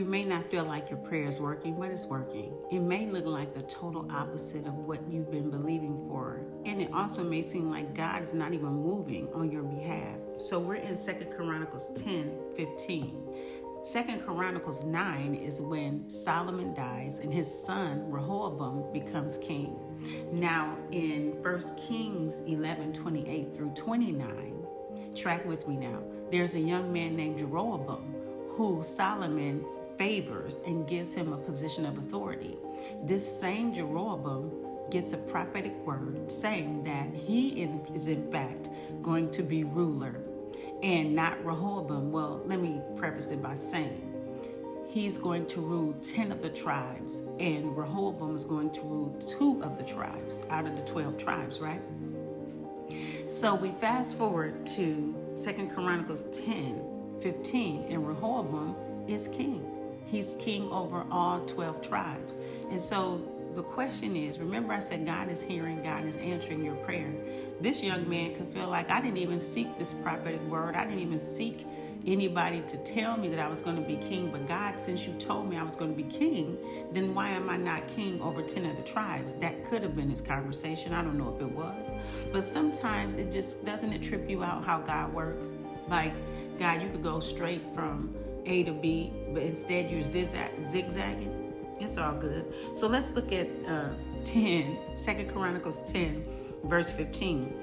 may not feel like your prayer is working, but it's working. It may look like the total opposite of what you've been believing for. And it also may seem like God is not even moving on your behalf. So we're in 2 Chronicles 10:15. 2 Chronicles 9 is when Solomon dies and his son Rehoboam becomes king. Now in 1 Kings 11:28 through 29, track with me now, there's a young man named Jeroboam who Solomon favors and gives him a position of authority. This same Jeroboam gets a prophetic word saying that he is in fact going to be ruler and not Rehoboam. Well, let me preface it by saying he's going to rule 10 of the tribes and Rehoboam is going to rule 2 of the tribes out of the 12 tribes, right? So we fast forward to 2 Chronicles 10:15, and Rehoboam is king. He's king over all 12 tribes. And so the question is, remember I said God is hearing, God is answering your prayer. This young man could feel like I didn't even seek this prophetic word. I didn't even seek anybody to tell me that I was going to be king. But God, since you told me I was going to be king, then why am I not king over 10 of the tribes? That could have been his conversation. I don't know if it was. But sometimes it just doesn't trip you out how God works. Like, God, you could go straight from A to B, but instead you're zigzagging. It's all good. So let's look at 2 Chronicles 10, verse 15.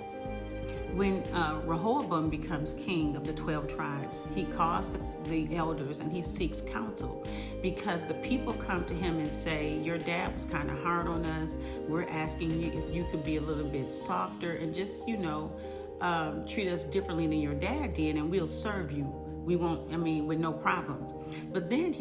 When Rehoboam becomes king of the 12 tribes, he calls the elders and he seeks counsel because the people come to him and say, your dad was kind of hard on us. We're asking you if you could be a little bit softer and just, treat us differently than your dad did and we'll serve you. We won't, with no problem. But then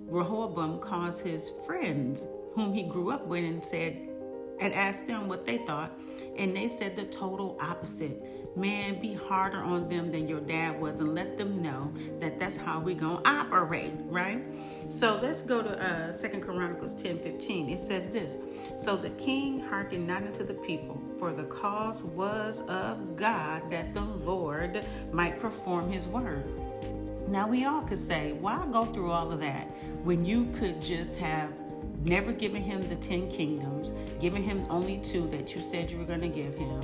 Rehoboam calls his friends whom he grew up with and asked them what they thought. And they said the total opposite. Man, be harder on them than your dad was and let them know that that's how we're going to operate, right? So let's go to 2 Chronicles 10:15. It says this, so the king hearkened not unto the people, for the cause was of God that the Lord might perform his word. Now we all could say, why go through all of that when you could just have never given him the 10 kingdoms, giving him only 2 that you said you were going to give him,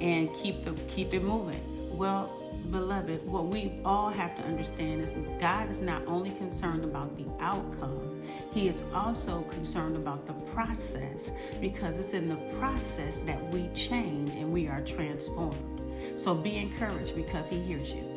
and keep it moving? Well, beloved, what we all have to understand is God is not only concerned about the outcome, he is also concerned about the process, because it's in the process that we change and we are transformed. So be encouraged because he hears you.